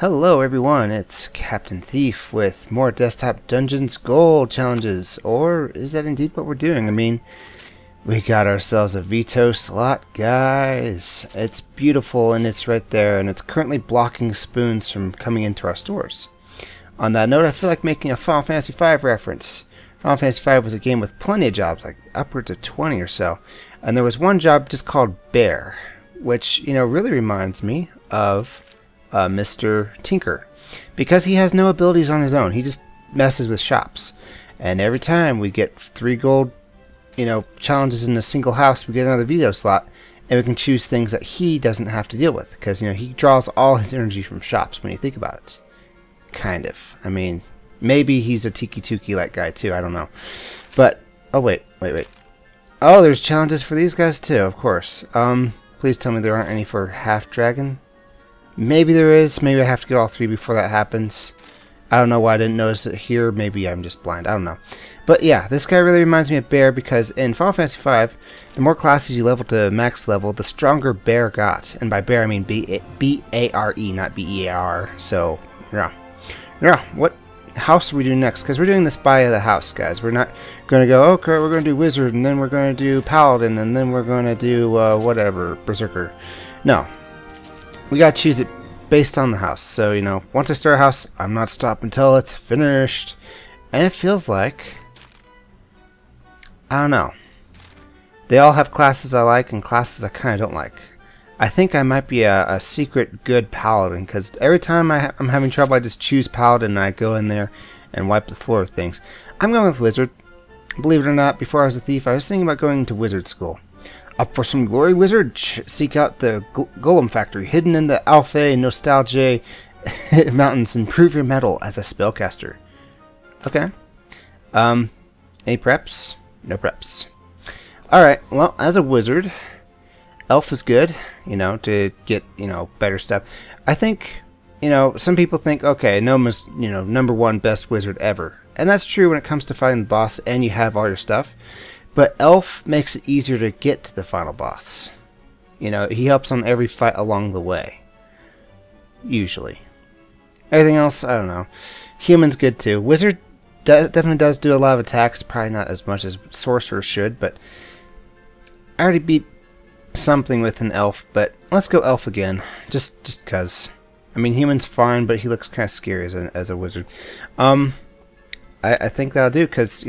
Hello everyone, it's Captain Thief with more Desktop Dungeons Gold challenges. Or is that indeed what we're doing? I mean, we got ourselves a veto slot, guys. It's beautiful and it's right there, and it's currently blocking spoons from coming into our stores. On that note, I feel like making a Final Fantasy V reference. Final Fantasy V was a game with plenty of jobs, like upwards of 20 or so. And there was one job just called Bear, which, really reminds me of Mr. Tinker, because he has no abilities on his own. He just messes with shops, and every time we get 3 gold challenges in a single house, we get another veto slot, and we can choose things that he doesn't have to deal with, because he draws all his energy from shops. When you think about it, kind of. I mean, maybe he's a tiki-tuki like guy too, I don't know. But oh wait, oh, there's challenges for these guys too, of course. Please tell me there aren't any for half dragon. Maybe there is. Maybe I have to get all 3 before that happens. I don't know why I didn't notice it here. Maybe I'm just blind. I don't know. But yeah, this guy really reminds me of Bear, because in Final Fantasy V, the more classes you level to max level, the stronger Bear got. And by Bear, I mean B-A-R-E, not B-E-A-R. So, yeah. What house are we doing next? Because we're doing this by the house, guys. We're not going to go, okay, we're going to do Wizard, and then we're going to do Paladin, and then we're going to do, whatever, Berserker. No. We gotta choose it based on the house. So, once I start a house, I'm not stopping until it's finished. And it feels like, I don't know. They all have classes I like and classes I kind of don't like. I think I might be a secret good paladin, because every time I'm having trouble, I just choose paladin and I go in there and wipe the floor with things. I'm going with wizard. Believe it or not, before I was a thief, I was thinking about going to wizard school. Up for some glory, wizard? Seek out the Golem Factory, hidden in the Alpha Nostalgia Mountains, and prove your mettle as a spellcaster. Okay. Any preps? No preps. Alright, well, as a wizard, elf is good, to get, better stuff. I think, some people think, okay, Noma's, #1 best wizard ever. And that's true when it comes to fighting the boss and you have all your stuff. But Elf makes it easier to get to the final boss. He helps on every fight along the way. Usually. Everything else, I don't know. Human's good too. Wizard definitely does do a lot of attacks. Probably not as much as Sorcerer should, but I already beat something with an Elf, but let's go Elf again. Just cause. I mean, Human's fine, but he looks kind of scary as a wizard. I think that'll do, because,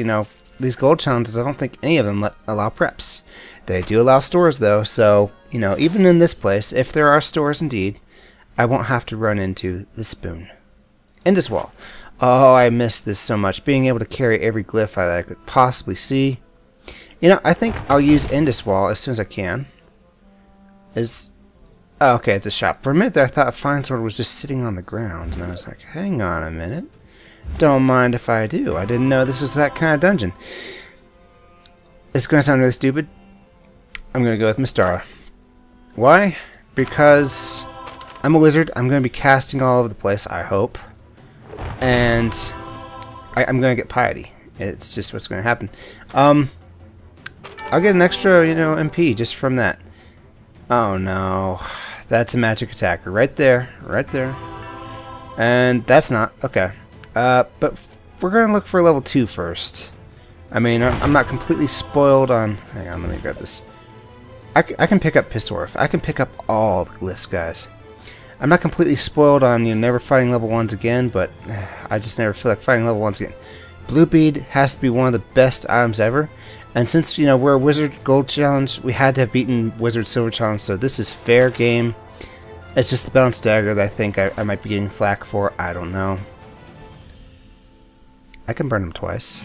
these gold challenges, I don't think any of them allow preps. They do allow stores though, so, even in this place, if there are stores indeed, I won't have to run into the spoon. Indus Wall. Oh, I miss this so much, being able to carry every glyph that I could possibly see. I think I'll use Indus Wall as soon as I can. Oh, okay, it's a shop. For a minute there, I thought a fine sword was just sitting on the ground, and I was like, hang on a minute. Don't mind if I do. I didn't know this was that kind of dungeon. It's going to sound really stupid. I'm going to go with Mystara. Why? Because I'm a wizard. I'm going to be casting all over the place, I hope. And I'm going to get piety. It's just what's going to happen. I'll get an extra, MP just from that. Oh no. That's a magic attacker. Right there. Right there. And that's not. Okay. But we're going to look for level 2 first. I mean, I'm not completely spoiled on... Hang on, let me grab this. I can pick up PISORF. I can pick up all the glyphs, guys. I'm not completely spoiled on never fighting level 1s again, but I just never feel like fighting level 1s again. Blue Bead has to be one of the best items ever. And since, we're a Wizard Gold Challenge, we had to have beaten Wizard Silver Challenge, so this is fair game. It's just the Balanced Dagger that I think I might be getting flack for. I don't know. I can burn him twice.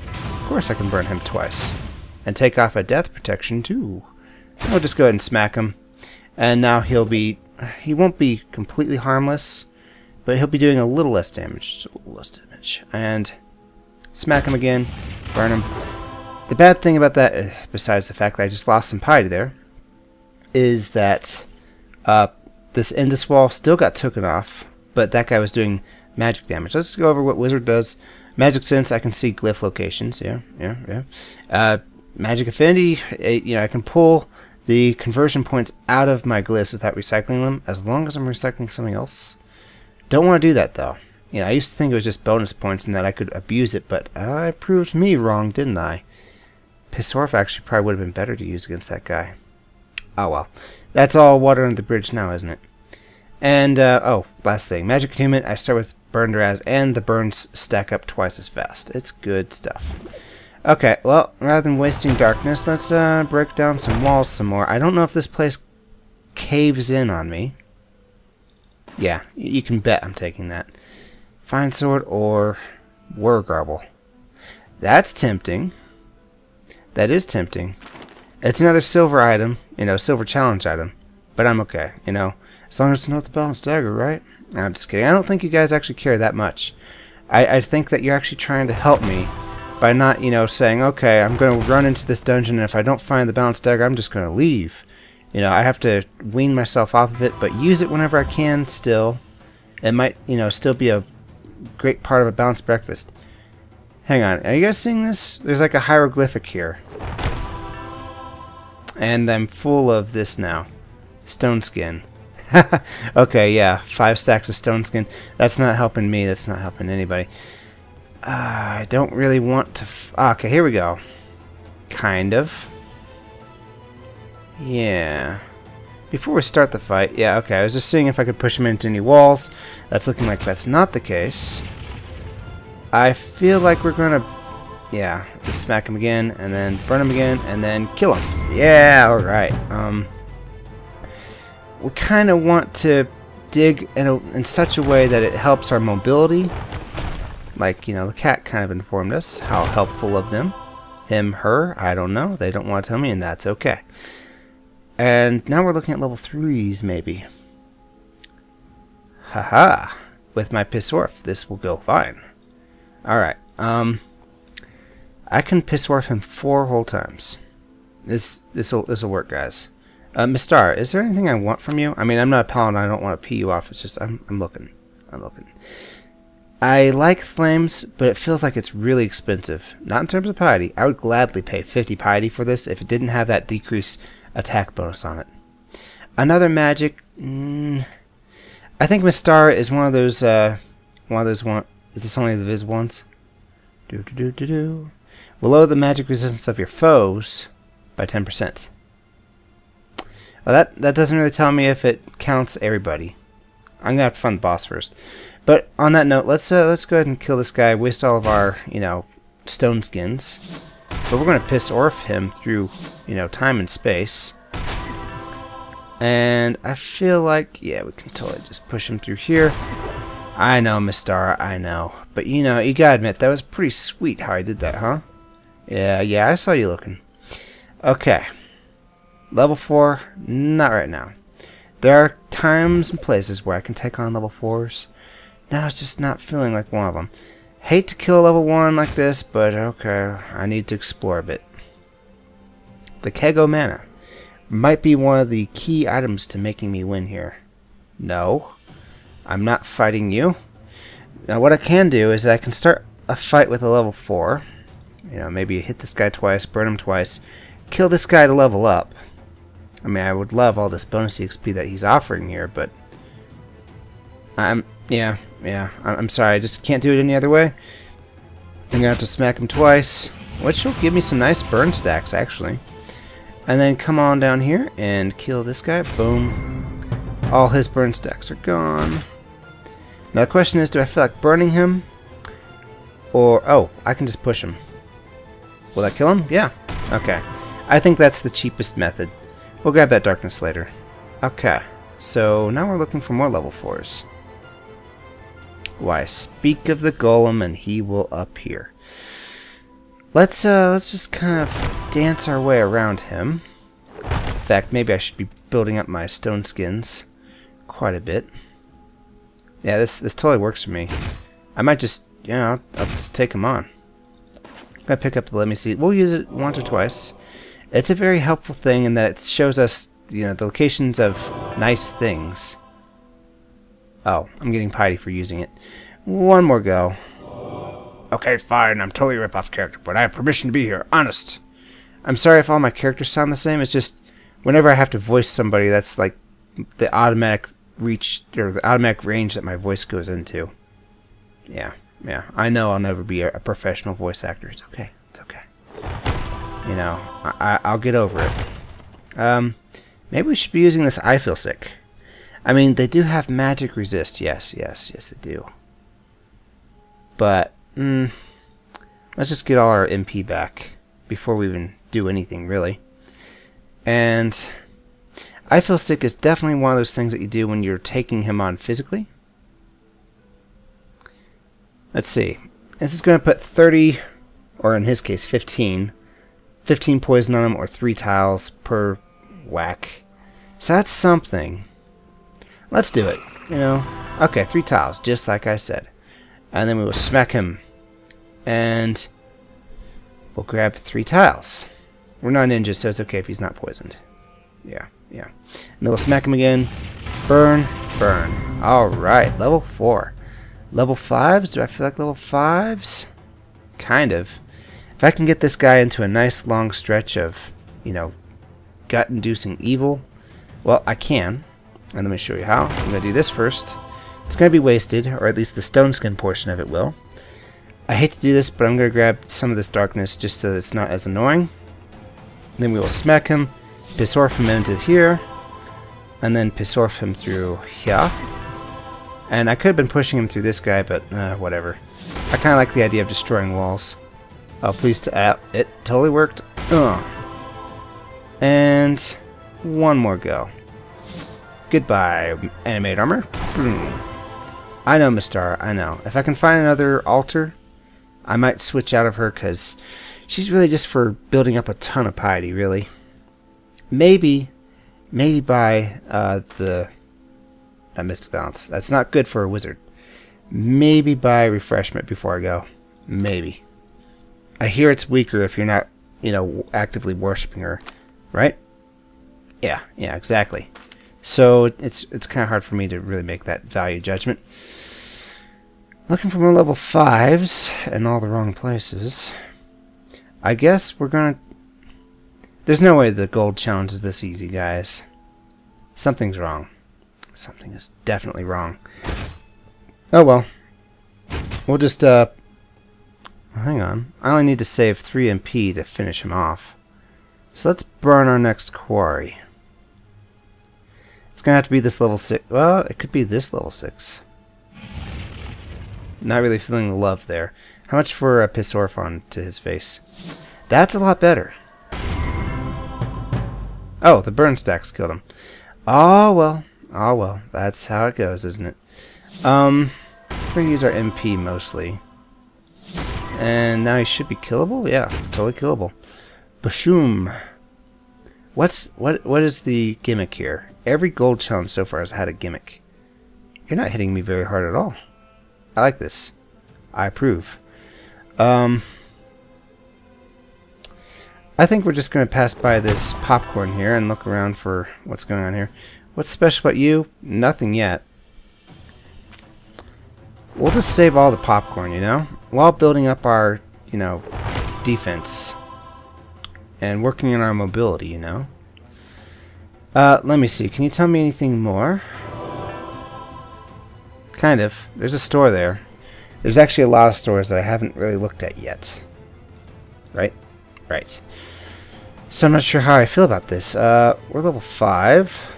Of course I can burn him twice. And take off a death protection too. I'll just go ahead and smack him. And now he won't be completely harmless, but he'll be doing a little less damage. Just a little less damage. And smack him again. Burn him. The bad thing about that, besides the fact that I just lost some piety there, is that this Indus Wall still got taken off, but that guy was doing magic damage. Let's go over what wizard does. Magic sense, I can see glyph locations. Yeah. Magic affinity, I can pull the conversion points out of my glyphs without recycling them, as long as I'm recycling something else. Don't want to do that, though. You know, I used to think it was just bonus points and that I could abuse it, but I proved me wrong, didn't I? PISORF actually probably would have been better to use against that guy. Oh, well. That's all water under the bridge now, isn't it? And, oh, last thing. Magic Attunement, I start with Burned Raz, and the burns stack up twice as fast. It's good stuff. Okay, well, rather than wasting darkness, let's break down some walls some more. I don't know if this place caves in on me. Yeah, you can bet I'm taking that. Fine Sword or War Garble. That's tempting. That is tempting. It's another silver item, you know, silver challenge item. But I'm okay, you know. As long as it's not the balanced dagger, right? I'm just kidding. I don't think you guys actually care that much. I think that you're actually trying to help me by not, you know, saying, okay, I'm going to run into this dungeon, and if I don't find the balanced dagger, I'm just going to leave. You know, I have to wean myself off of it, but use it whenever I can still. It might, you know, still be a great part of a balanced breakfast. Hang on. Are you guys seeing this? There's like a hieroglyphic here. And I'm full of this now. Stone skin. Okay, yeah. 5 stacks of stone skin. That's not helping me. That's not helping anybody. I don't really want to... okay, here we go. Kind of. Yeah. Before we start the fight... yeah, okay. I was just seeing if I could push him into any walls. That's looking like that's not the case. I feel like we're going to... yeah. Just smack him again, and then burn him again, and then kill him. Yeah, alright. We kind of want to dig in such a way that it helps our mobility. Like, you know, the cat kind of informed us how helpful of them. Him, her, I don't know. They don't want to tell me, and that's okay. And now we're looking at level 3s, maybe. Haha. With my PISORF, this will go fine. Alright, I can PISORF him 4 whole times. This'll work, guys. Mistar, is there anything I want from you? I mean, I'm not a paladin. I don't want to pee you off. It's just I'm looking. I like flames, but it feels like it's really expensive. Not in terms of piety. I would gladly pay 50 piety for this if it didn't have that decrease attack bonus on it. Another magic. I think Mistar is one of those. Is this only the Viz ones? Will lower the magic resistance of your foes by 10%. Well, that doesn't really tell me if it counts everybody. I'm gonna have to find the boss first. But on that note, let's go ahead and kill this guy. Waste all of our, you know, stone skins. But we're gonna PISORF him through, you know, time and space. And I feel like, yeah, we can totally just push him through here. I know, Mistar, I know. But you know, you gotta admit that was pretty sweet how I did that, huh? Yeah, I saw you looking. Okay. Level 4, not right now. There are times and places where I can take on level 4s. Now it's just not feeling like one of them. Hate to kill level 1 like this, but okay, I need to explore a bit. The Kego Mana might be one of the key items to making me win here. No, I'm not fighting you. Now what I can do is I can start a fight with a level 4. You know, maybe hit this guy twice, burn him twice, kill this guy to level up. I mean, I would love all this bonus XP that he's offering here, but I'm sorry, I just can't do it any other way. I'm gonna have to smack him twice, which will give me some nice burn stacks actually. And then come on down here and kill this guy. Boom. All his burn stacks are gone. Now the question is, do I feel like burning him? Or, oh, I can just push him. Will that kill him? Yeah. Okay. I think that's the cheapest method. We'll grab that darkness later. Okay. So now we're looking for more level 4s. Why, speak of the golem and he will appear. Let's just kind of dance our way around him. In fact, maybe I should be building up my stone skins quite a bit. Yeah, this totally works for me. I might just, you know, I'll just take him on. I'm gonna pick up the, let me see, we'll use it once or twice. It's a very helpful thing in that it shows us, you know, the locations of nice things. Oh, I'm getting piety for using it. One more go. Okay, fine, I'm totally a rip-off character, but I have permission to be here, honest. I'm sorry if all my characters sound the same, it's just, whenever I have to voice somebody, that's like the automatic reach, or the automatic range that my voice goes into. Yeah. I know I'll never be a professional voice actor. It's okay. It's okay. You know, I'll get over it. Maybe we should be using this I Feel Sick. I mean, they do have magic resist. Yes, they do. But, let's just get all our MP back before we even do anything, really. And I Feel Sick is definitely one of those things that you do when you're taking him on physically. Let's see. This is going to put 30, or in his case 15 poison on him, or 3 tiles per whack. So that's something. Let's do it, you know. Okay, 3 tiles, just like I said. And then we will smack him. And we'll grab 3 tiles. We're not ninjas, so it's okay if he's not poisoned. Yeah. And then we'll smack him again. Burn. Alright, level 4. Level 5s? Do I feel like level 5s? Kind of. If I can get this guy into a nice long stretch of, you know, gut-inducing evil, well, I can. And let me show you how. I'm going to do this first. It's going to be wasted, or at least the stone skin portion of it will. I hate to do this, but I'm going to grab some of this darkness just so that it's not as annoying. Then we will smack him, PISORF him into here, and then PISORF him through here. And I could have been pushing him through this guy, but whatever. I kind of like the idea of destroying walls. Oh, please, it totally worked. And one more go. Goodbye, animated armor. Boom. I know, Mistar, I know. If I can find another altar, I might switch out of her, because she's really just for building up a ton of piety, really. Maybe by that Mystic Balance. That's not good for a wizard. Maybe by refreshment before I go. Maybe. I hear it's weaker if you're not, you know, actively worshipping her, right? Yeah, exactly. So it's kind of hard for me to really make that value judgment. Looking for more level 5s in all the wrong places. I guess we're gonna... There's no way the gold challenge is this easy, guys. Something's wrong. Something is definitely wrong. Oh well. We'll just, hang on. I only need to save 3 MP to finish him off. So let's burn our next quarry. It's gonna have to be this level 6. Well, it could be this level 6. Not really feeling the love there. How much for a PISORF on to his face? That's a lot better. Oh, the burn stacks killed him. Oh well. That's how it goes, isn't it? We're gonna use our MP mostly. And now he should be killable? Yeah, totally killable. Bashoom. What is the gimmick here? Every gold challenge so far has had a gimmick. You're not hitting me very hard at all. I like this. I approve. I think we're just going to pass by this popcorn here and look around for what's going on here. What's special about you? Nothing yet. We'll just save all the popcorn, you know, while building up our, you know, defense and working on our mobility, you know. Let me see. Can you tell me anything more? Kind of. There's a store there. There's actually a lot of stores that I haven't really looked at yet. Right? Right. So I'm not sure how I feel about this. We're level 5.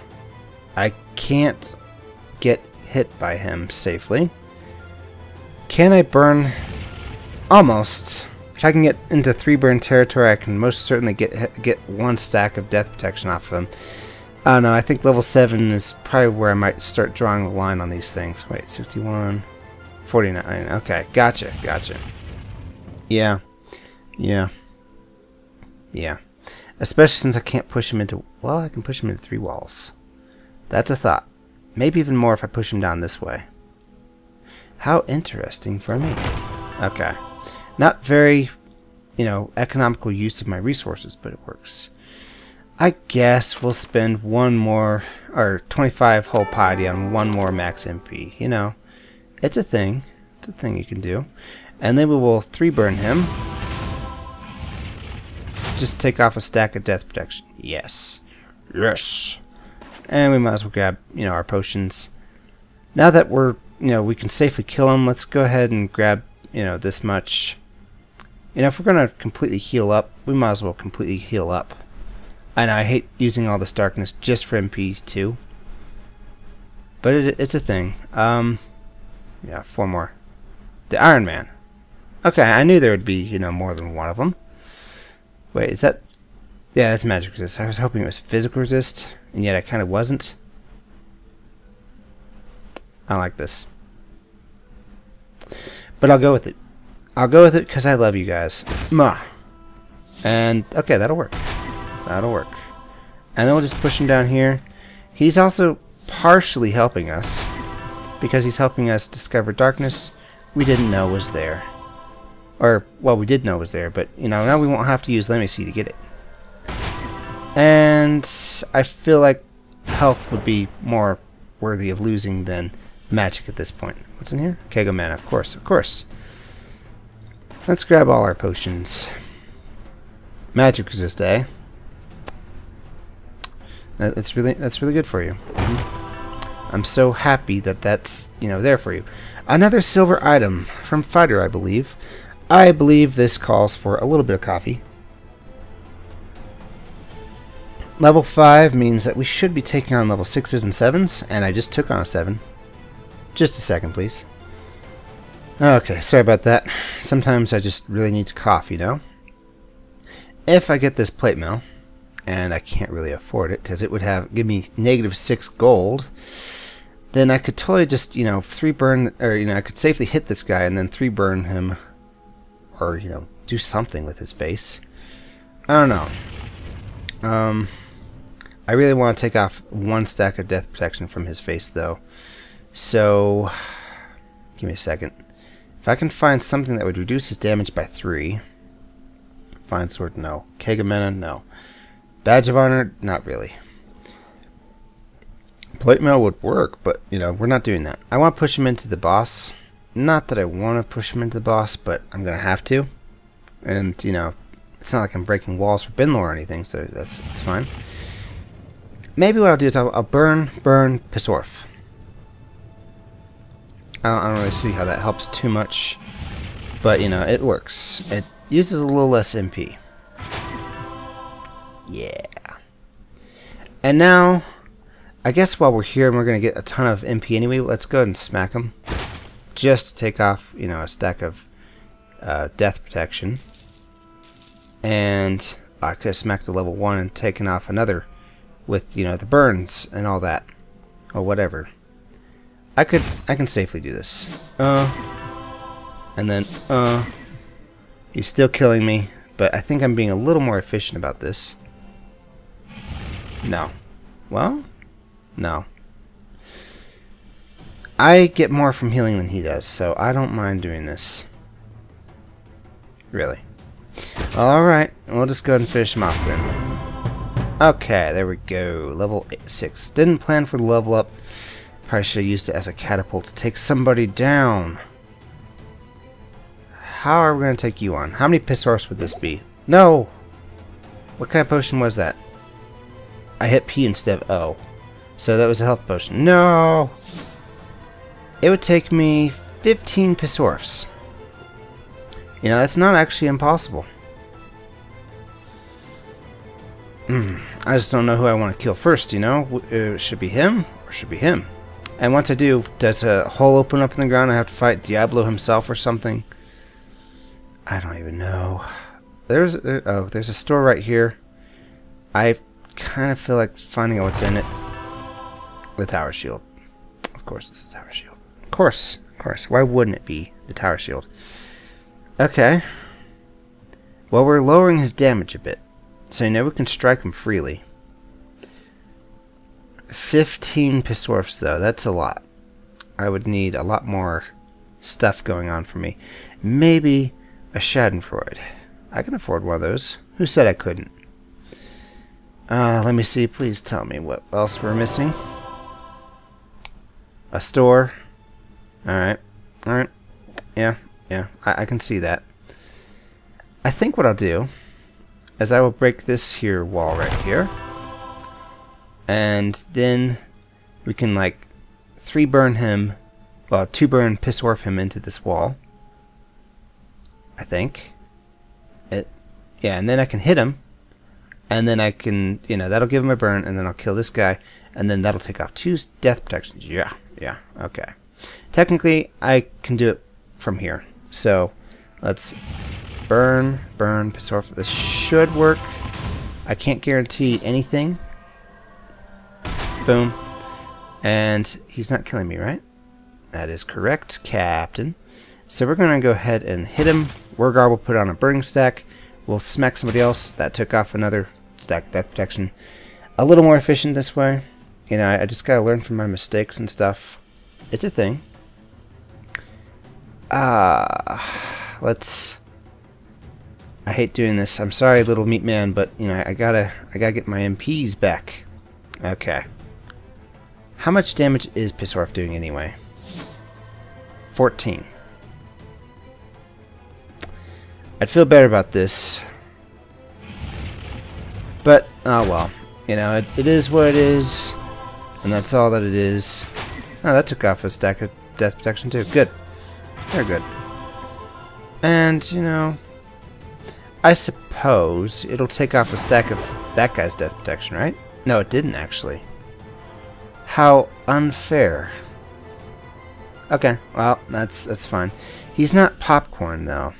I can't get hit by him safely. Can I burn? Almost. If I can get into 3 burn territory, I can most certainly get 1 stack of death protection off of him. I don't know, I think level 7 is probably where I might start drawing the line on these things. Wait, 61, 49. Okay, gotcha. Yeah. Especially since I can't push him into... Well, I can push him into 3 walls. That's a thought. Maybe even more if I push him down this way. How interesting for me. Okay. Not very, you know, economical use of my resources, but it works. I guess we'll spend 1 more, or 25 whole piety on 1 more max MP. You know, it's a thing. It's a thing you can do. And then we will 3 burn him. Just take off a stack of death protection. Yes. And we might as well grab, our potions. Now that we're, we can safely kill him, let's go ahead and grab, this much. If we're going to completely heal up, we might as well completely heal up. I know, I hate using all this darkness just for MP too. But it's a thing. Yeah, 4 more. The Iron Man. Okay, I knew there would be, more than one of them. Wait, is that... Yeah, that's magic resist. I was hoping it was physical resist, and yet I kind of wasn't. I like this. But I'll go with it. I'll go with it because I love you guys. Mwah. And, okay, that'll work. That'll work. And then we'll just push him down here. He's also partially helping us because he's helping us discover darkness we didn't know was there. Or, well, we did know was there, but, now we won't have to use Let Me See to get it. And I feel like health would be more worthy of losing than magic at this point. What's in here? Keg of mana, of course, of course. Let's grab all our potions. Magic resist, eh? That's really good for you. I'm so happy that that's, there for you. Another silver item from Fighter, I believe. I believe this calls for a little bit of coffee. Level 5 means that we should be taking on level 6s and 7s, and I just took on a 7. Just a second, please. Okay, sorry about that. Sometimes I just really need to cough, If I get this plate mill, and I can't really afford it because it would give me -6 gold, then I could totally just, 3 burn, or, I could safely hit this guy and then 3 burn him, or, do something with his base. I don't know. I really want to take off 1 stack of death protection from his face, though. So, give me a second. If I can find something that would reduce his damage by 3. Fine sword, no. Keg of mana, no. Badge of honor, not really. Plate mail would work, but, we're not doing that. I want to push him into the boss. Not that I want to push him into the boss, but I'm going to have to. And, it's not like I'm breaking walls for Binlor or anything, so that's fine. Maybe what I'll do is I'll burn PISORF. I don't really see how that helps too much, but it works. It uses a little less MP. Yeah. And now, I guess while we're here and we're gonna get a ton of MP anyway, let's go ahead and smack him, just to take off a stack of death protection. And I could have smacked the level 1 and taken off another with the burns and all that, or whatever. I can safely do this. And then he's still killing me, but I think I'm being a little more efficient about this. No. Well, no. I get more from healing than he does, so I don't mind doing this. Really. Alright, we'll just go ahead and finish him off then. Okay, there we go. Level 6. Didn't plan for the level up. Probably should have used it as a catapult to take somebody down. How are we going to take you on? How many PISORFs would this be? No! What kind of potion was that? I hit P instead of O. So that was a health potion. No! It would take me 15 PISORFs. That's not actually impossible. I just don't know who I want to kill first, It should be him, or should be him. And once I do, does a hole open up in the ground? I have to fight Diablo himself or something? I don't even know. There's a store right here. I kind of feel like finding out what's in it. The tower shield. Of course it's the tower shield. Of course. Why wouldn't it be the tower shield? Okay. Well, we're lowering his damage a bit. So we can strike him freely. 15 PISORFs though, that's a lot. I would need a lot more stuff going on for me. Maybe a Schadenfreude. I can afford one of those. Who said I couldn't? Let me see, please tell me what else we're missing. A store. Alright. Yeah, I can see that. I think what I'll do is I will break this here wall right here. And then we can like 3 burn him, well 2 burn PISORF him into this wall. I think. Yeah, and then I can hit him. And then I can, you know, that'll give him a burn, and then I'll kill this guy, and then that'll take off 2 death protections. Yeah, okay. Technically, I can do it from here. So, let's burn, PISORF. This should work. I can't guarantee anything. Boom. And he's not killing me, right? That is correct, Captain. So we're going to go ahead and hit him. Wargar will put on a burning stack. We'll smack somebody else. That took off another stack of death protection. A little more efficient this way. You know, I just gotta learn from my mistakes and stuff. It's a thing. Let's... I hate doing this. I'm sorry, little meat man, but you know, I gotta get my MPs back. Okay. How much damage is PISORF doing anyway? 14. I'd feel better about this. But, oh well. You know, it is what it is. And that's all that it is. Oh, that took off a stack of death protection too. Good. Very good. And, you know, I suppose it'll take off a stack of that guy's death protection, right? No, it didn't actually. How unfair. Okay, well, that's fine. He's not popcorn, though.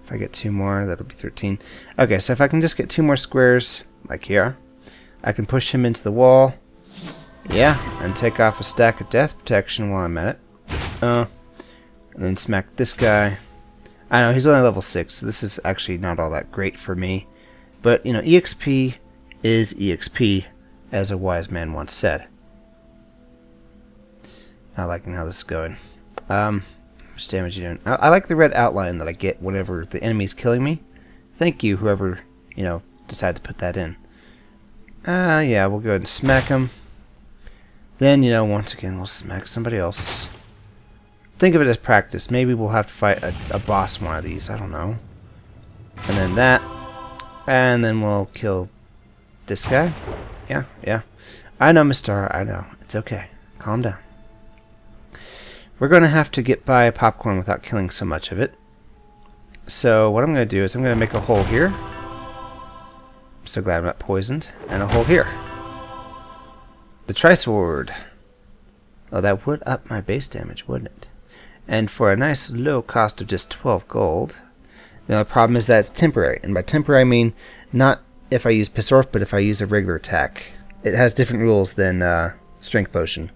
If I get 2 more, that'll be 13. Okay, so if I can just get 2 more squares, like here, I can push him into the wall. Yeah, and take off a stack of death protection while I'm at it. And then smack this guy. I know, he's only level 6, so this is actually not all that great for me. But, you know, EXP is EXP, as a wise man once said. Not liking how this is going. How much damage are you doing? I like the red outline that I get whenever the enemy's killing me. Thank you, whoever, you know, decided to put that in. Yeah, we'll go ahead and smack him. Then, you know, once again, we'll smack somebody else. Think of it as practice. Maybe we'll have to fight a boss one of these. I don't know. And then that. And then we'll kill this guy. Yeah. I know, Mr. I know. It's okay. Calm down. We're going to have to get by popcorn without killing so much of it. So what I'm going to do is I'm going to make a hole here. I'm so glad I'm not poisoned. And a hole here. The Tri-Sword. Oh, that would up my base damage, wouldn't it? And for a nice low cost of just 12 gold. Now the problem is that it's temporary. And by temporary I mean not if I use PISORF, but if I use a regular attack. It has different rules than Strength Potion.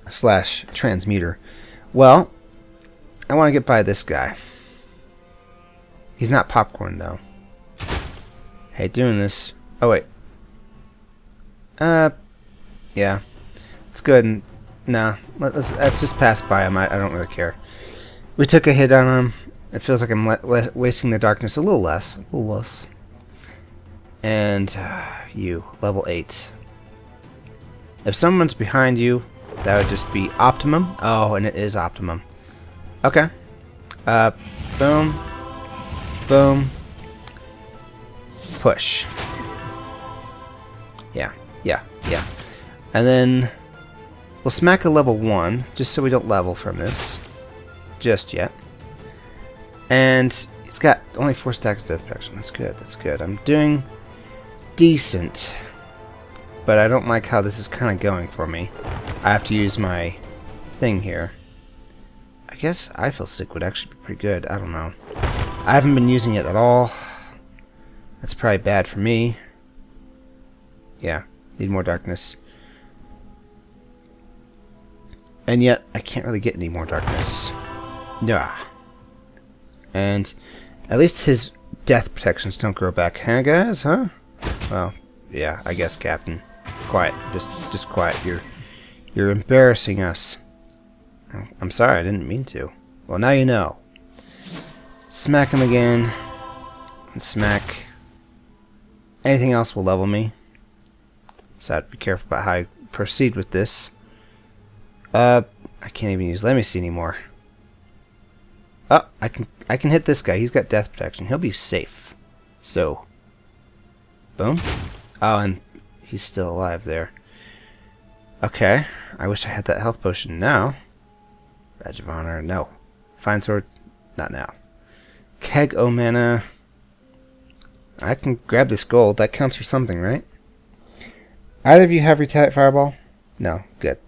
/ Transmuter. Well, I want to get by this guy. He's not popcorn though. Hate doing this. Oh wait. Yeah. It's good. Nah, let's just pass by him. I don't really care. We took a hit on him. It feels like I'm wasting the darkness a little less. And you, level 8. If someone's behind you, that would just be optimum. Oh, and it is optimum. Okay. Boom. Boom. Push. Yeah. And then we'll smack a level 1, just so we don't level from this just yet. And he's got only 4 stacks of death protection. That's good. I'm doing decent. But I don't like how this is kind of going for me. I have to use my thing here. I guess I Feel Sick would actually be pretty good. I don't know. I haven't been using it at all. That's probably bad for me. Yeah, need more darkness. And yet, I can't really get any more darkness. Yeah. And at least his death protections don't grow back. Huh, guys? Huh? Well, yeah, I guess, Captain. Quiet. Just quiet. You're embarrassing us. I'm sorry, I didn't mean to. Well, now you know. Smack him again. And smack. Anything else will level me. So I have to be careful about how I proceed with this. I can't even use Let Me See anymore. Oh, I can hit this guy. He's got death protection. He'll be safe. So Boom. Oh, and he's still alive there. Okay. I wish I had that health potion now. Badge of honor. No. Fine sword. Not now. Keg o' mana. I can grab this gold. That counts for something, right? Either of you have retaliate fireball? No. Good.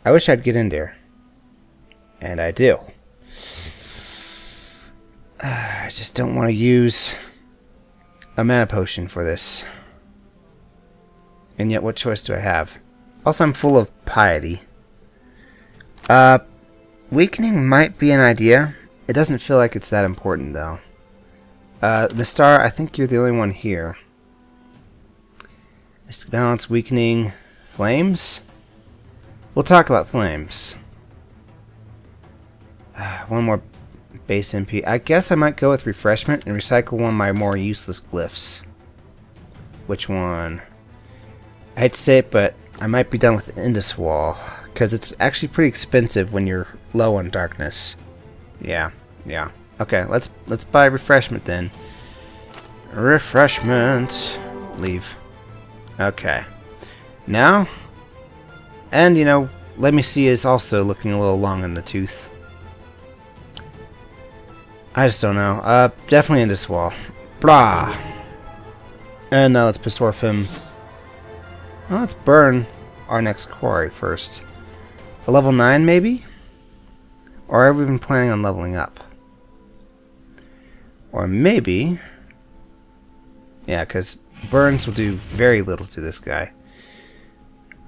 I wish I'd get in there. And I do. I just don't want to use a mana potion for this. And yet, what choice do I have? Also, I'm full of piety. Weakening might be an idea. It doesn't feel like it's that important, though. Mistar, I think you're the only one here. Mystic Balance, Weakening, Flames? We'll talk about Flames. One more base MP. I guess I might go with Refreshment and recycle one of my more useless glyphs. Which one? I hate to say it, but I might be done with Indus Wall, because it's actually pretty expensive when you're low on darkness. Yeah. Okay, let's buy Refreshment then. Refreshment. Leave. Okay. Now, and you know, Let Me See is also looking a little long in the tooth. I just don't know. Definitely Indus Wall. Blah. And now let's PISORF him. Well, let's burn our next quarry first. A level 9 maybe? Or are we even planning on leveling up? Or maybe... Yeah, because burns will do very little to this guy.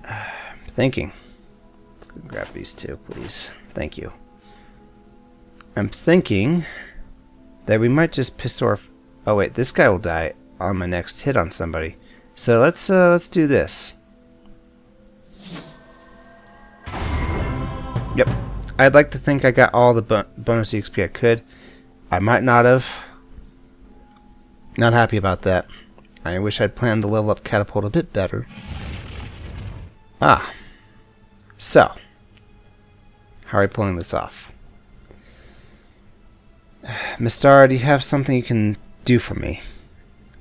I'm thinking. Let's go grab these two, please. Thank you. I'm thinking that we might just PISORF... Oh wait, this guy will die on my next hit on somebody. So let's do this. Yep. I'd like to think I got all the bonus EXP I could. I might not have. Not happy about that. I wish I'd planned the level up catapult a bit better. Ah. So. How are we pulling this off? Mistar, do you have something you can do for me?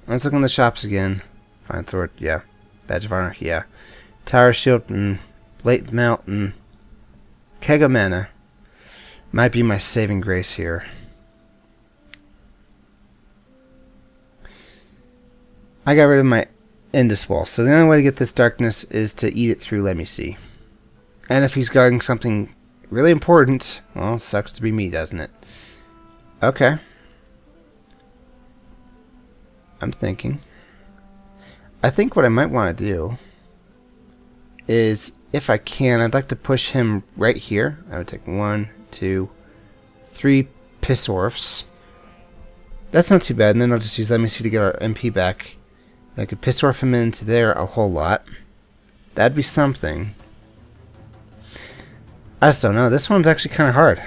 Let's look in the shops again. Fine sword, yeah. Badge of honor, yeah. Tower shield and late melt and keg of mana. Might be my saving grace here. I got rid of my Indus Wall, so the only way to get this darkness is to eat it through Let Me See. And if he's guarding something really important, well, sucks to be me, doesn't it? Okay. I'm thinking. I think what I might want to do is, if I can, I'd like to push him right here. I would take 1, 2, 3 PISORFs. That's not too bad, and then I'll just use Let Me See to get our MP back. I could PISORF him into there a whole lot. That'd be something. I just don't know. This one's actually kind of hard.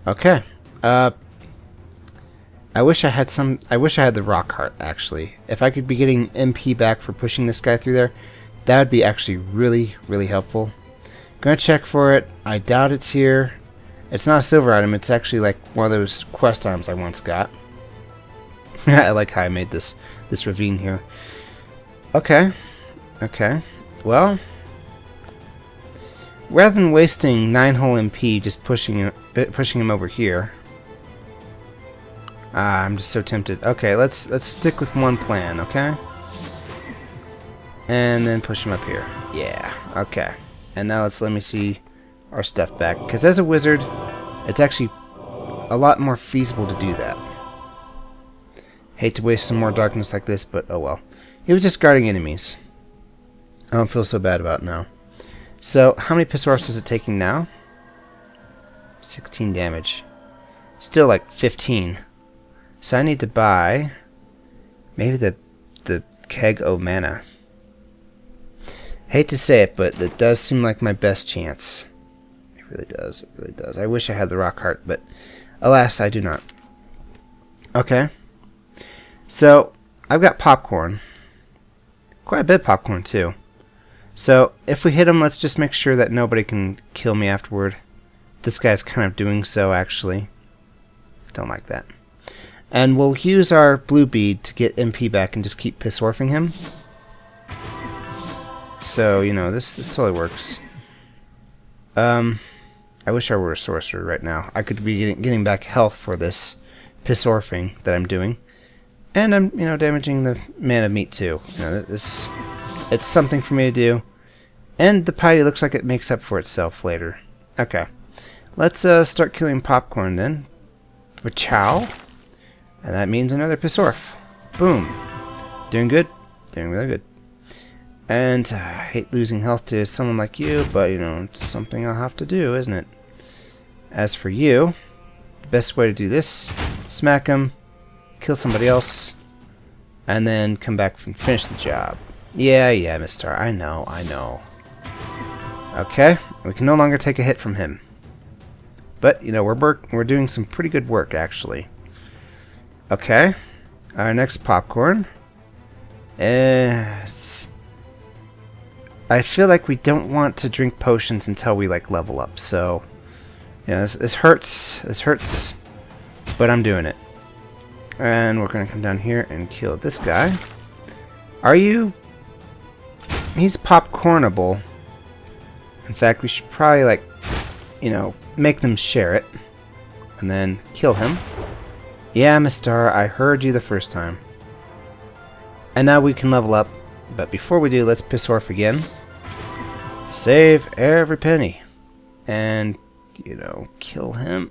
Okay. I wish I had the rock heart, actually. If I could be getting MP back for pushing this guy through there, that would be actually really, really helpful. Gonna check for it. I doubt it's here. It's not a silver item. It's actually like one of those quest items I once got. I like how I made this ravine here. Okay. Okay. Well, rather than wasting 9-hole MP just pushing him over here, I'm just so tempted. Okay, let's stick with one plan, okay? And then push him up here. Yeah, okay. And now Let Me See our stuff back. Because as a wizard, it's actually a lot more feasible to do that. Hate to waste some more darkness like this, but oh well. He was just guarding enemies. I don't feel so bad about it now. So, how many PISORFs is it taking now? 16 damage. Still like 15. So I need to buy maybe the keg o' mana. Hate to say it, but it does seem like my best chance. It really does. It really does. I wish I had the rock heart, but alas, I do not. Okay. So I've got popcorn. Quite a bit of popcorn too. So if we hit him, let's just make sure that nobody can kill me afterward. This guy's kind of doing so, actually. Don't like that. And we'll use our blue bead to get MP back and just keep PISORFing him. So, you know, this totally works. I wish I were a sorcerer right now. I could be getting back health for this PISORFing that I'm doing. And I'm, you know, damaging the man of meat too. You know, it's something for me to do. And the piety looks like it makes up for itself later. Okay. Let's start killing popcorn then. Chow. And that means another PISORF. Boom. Doing good. Doing really good. And I hate losing health to someone like you, but you know, it's something I'll have to do, isn't it? As for you, the best way to do this, smack him, kill somebody else, and then come back and finish the job. Yeah, Mister. I know. Okay, we can no longer take a hit from him. But, you know, we're doing some pretty good work, actually. Okay, our next popcorn is... I feel like we don't want to drink potions until we, like, level up, so... Yeah, this hurts, but I'm doing it. And we're gonna come down here and kill this guy. Are you... He's popcornable. In fact, we should probably, like, you know, make them share it. And then kill him. Yeah, Mister, I heard you the first time. And now we can level up. But before we do, let's PISORF again. Save every penny. And, you know, kill him.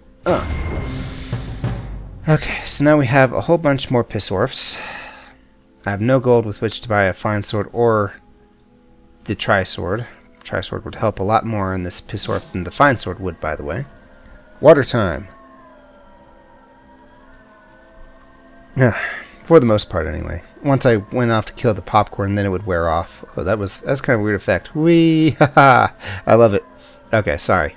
Okay, so now we have a whole bunch more PISORFs. I have no gold with which to buy a fine sword or the tri-sword. Tri-sword would help a lot more in this PISORF than the fine sword would, by the way. Water time. For the most part, anyway. Once I went off to kill the popcorn, then it would wear off. Oh, that's kind of a weird effect. Whee! Haha! I love it. Okay, sorry.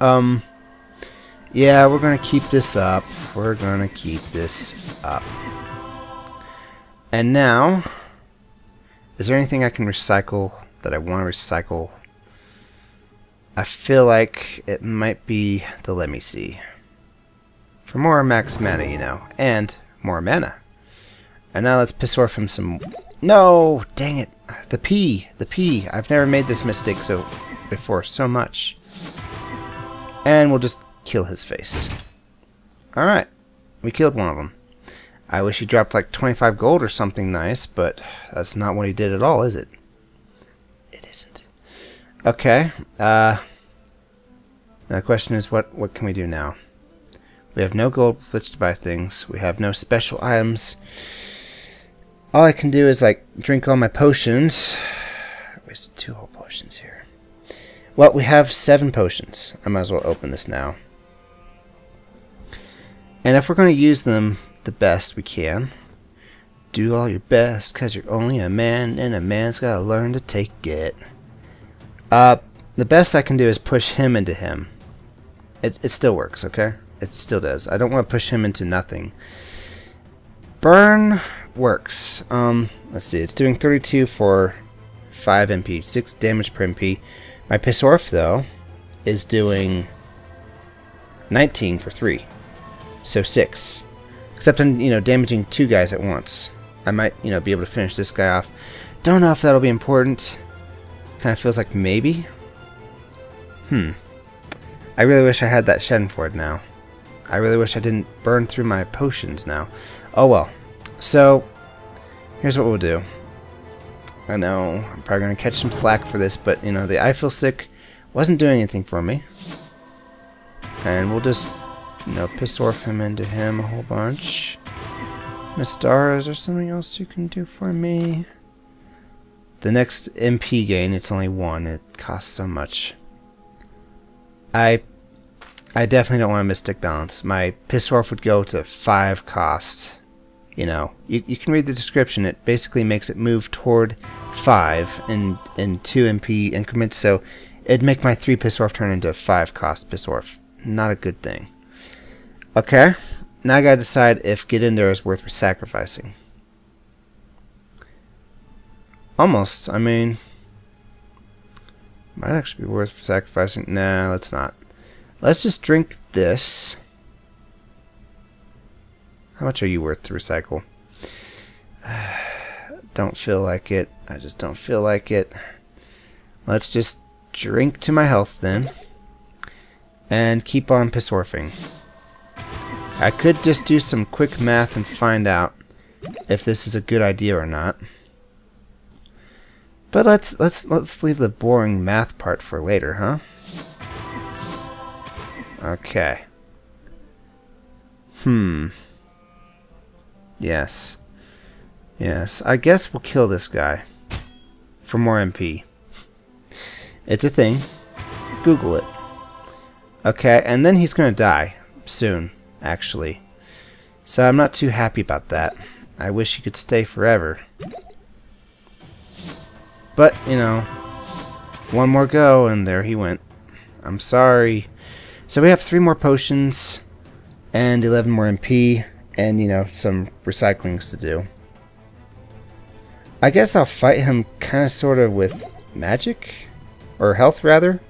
Yeah, we're gonna keep this up. We're gonna keep this up. And now, is there anything I can recycle that I want to recycle? I feel like it might be the let me see. For more max mana, you know, and more mana. And now let's PISORF him some... No! Dang it! The P! I've never made this mistake before so much. And we'll just kill his face. Alright. We killed one of them. I wish he dropped like 25 gold or something nice, but that's not what he did at all, is it? It isn't. Okay. Now the question is, what can we do now? We have no gold with which to buy things. We have no special items. All I can do is, like, drink all my potions. I wasted 2 whole potions here. Well, we have 7 potions. I might as well open this now. And if we're going to use them the best we can, do all your best, because you're only a man, and a man's got to learn to take it. The best I can do is push him into him. It still works, okay? It still does. I don't want to push him into nothing. Burn works. Let's see. It's doing 32 for 5 MP, 6 damage per MP. My PISORF, though, is doing 19 for 3. So 6. Except I'm, you know, damaging 2 guys at once. I might, you know, be able to finish this guy off. Don't know if that'll be important. Kind of feels like maybe. I really wish I had that Schadenfreude now. I really wish I didn't burn through my potions now. Oh well. So, here's what we'll do. I know, I'm probably going to catch some flack for this, but, you know, the I feel sick wasn't doing anything for me. And we'll just, you know, PISORF him into him a whole bunch. Miss Dara, is there something else you can do for me? The next MP gain, it's only 1. It costs so much. I definitely don't want to miss stick balance. My PISORF would go to 5 cost. You know, you can read the description. It basically makes it move toward 5 in 2 MP increments. So it'd make my 3 PISORF turn into 5 cost PISORF. Not a good thing. Okay, now I gotta decide if get in there is worth sacrificing. Almost. I mean, might actually be worth sacrificing. Nah, let's not. Let's just drink this. How much are you worth to recycle? Don't feel like it. I just don't feel like it. Let's just drink to my health then. And keep on PISORFing. I could just do some quick math and find out if this is a good idea or not. But let's leave the boring math part for later, huh? Okay. Yes. Yes, I guess we'll kill this guy for more MP. It's a thing. Google it. Okay, and then he's gonna die soon, actually. So I'm not too happy about that. I wish he could stay forever. But, you know, one more go and there he went. I'm sorry. So we have 3 more potions and 11 more MP and, you know, some recyclings to do. I guess I'll fight him kind of sort of with magic? Or health, rather.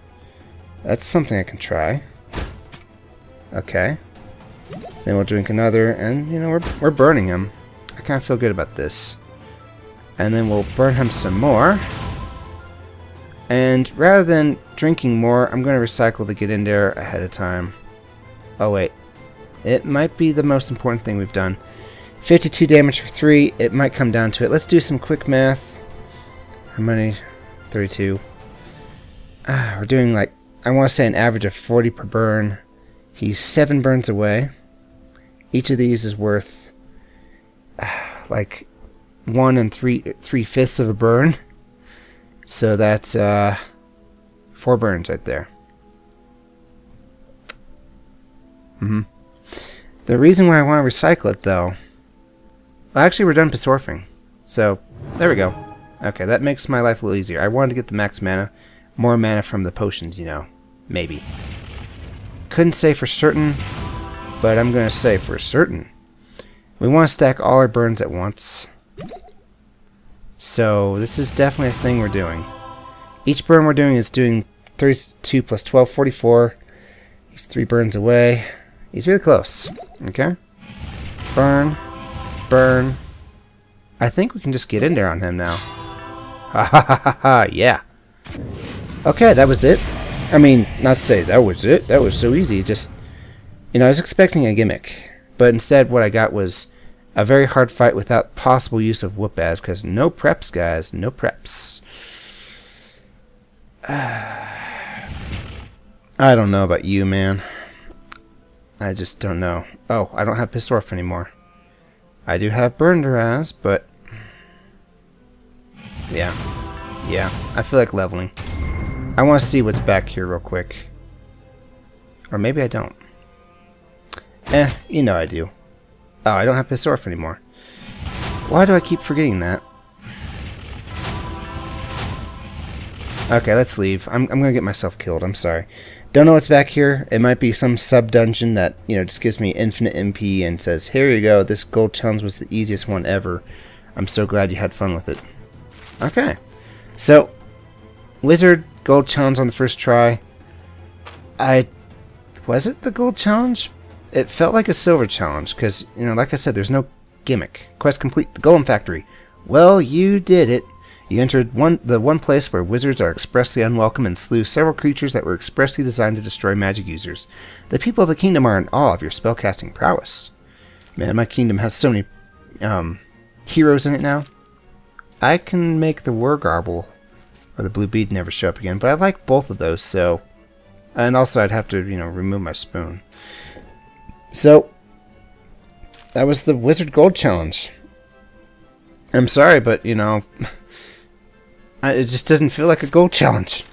That's something I can try. Okay. Then we'll drink another, and, you know, we're burning him. I kind of feel good about this. And then we'll burn him some more. And rather than drinking more, I'm going to recycle to get in there ahead of time. Oh, wait. It might be the most important thing we've done. 52 damage for 3. It might come down to it. Let's do some quick math. How many? 32. We're doing, like, I want to say an average of 40 per burn. He's 7 burns away. Each of these is worth like 1 3/5 of a burn. So that's 4 burns right there. The reason why I want to recycle it, though, well, actually we're done PISORFing. So there we go. Okay, that makes my life a little easier. I wanted to get the max mana. More mana from the potions, you know. Maybe. Couldn't say for certain, but I'm going to say for certain. We want to stack all our burns at once. So this is definitely a thing we're doing. Each burn we're doing is doing 32 plus 12, 44. He's 3 burns away. He's really close. Okay? Burn. Burn. I think we can just get in there on him now. Ha ha ha ha ha, yeah. Okay, that was it. I mean, not to say that was it. That was so easy. Just, you know, I was expecting a gimmick. But instead what I got was a very hard fight without possible use of whoop-ass. Because no preps, guys. No preps. I don't know about you, man. I just don't know. Oh, I don't have PISORF anymore. I do have Burn Duraz, but... Yeah. Yeah, I feel like leveling. I want to see what's back here real quick. Or maybe I don't. You know I do. Oh, I don't have PISORF anymore. Why do I keep forgetting that? Okay, let's leave. I'm gonna get myself killed. I'm sorry. Don't know what's back here. It might be some sub-dungeon that, you know, just gives me infinite MP and says, here you go, this gold challenge was the easiest one ever. I'm so glad you had fun with it. Okay. So, Wizard gold challenge on the first try. Was it the gold challenge? It felt like a silver challenge because, you know, like I said, there's no gimmick. Quest complete the Golem Factory. Well, you did it. You entered the one place where wizards are expressly unwelcome and slew several creatures that were expressly designed to destroy magic users. The people of the kingdom are in awe of your spellcasting prowess. Man, my kingdom has so many heroes in it now. I can make the Wargarble or the blue bead never show up again, but I like both of those, so... And also I'd have to, you know, remove my spoon. So, that was the Wizard Gold Challenge. I'm sorry, but, you know... it just didn't feel like a gold challenge.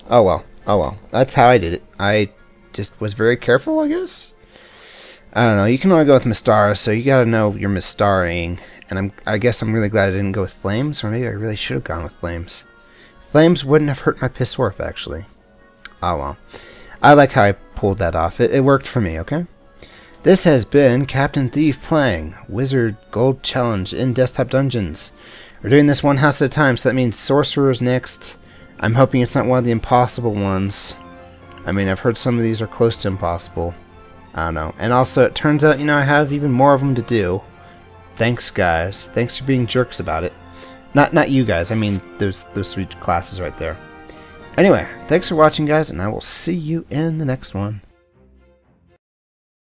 Oh well. Oh well. That's how I did it. I just was very careful, I guess? I don't know. You can only go with Mystara, so you gotta know you're Mystara-ing. And I guess I'm really glad I didn't go with Flames, or maybe I really should have gone with Flames. Flames wouldn't have hurt my PISORF, actually. Oh well. I like how I pulled that off. It worked for me, okay? This has been Captain Thief playing Wizard Gold Challenge in Desktop Dungeons. We're doing this one house at a time, so that means Sorcerer's next. I'm hoping it's not one of the impossible ones. I mean, I've heard some of these are close to impossible. I don't know. And also, it turns out, you know, I have even more of them to do. Thanks, guys. Thanks for being jerks about it. Not you guys. I mean, those 3 classes right there. Anyway, thanks for watching, guys, and I will see you in the next one.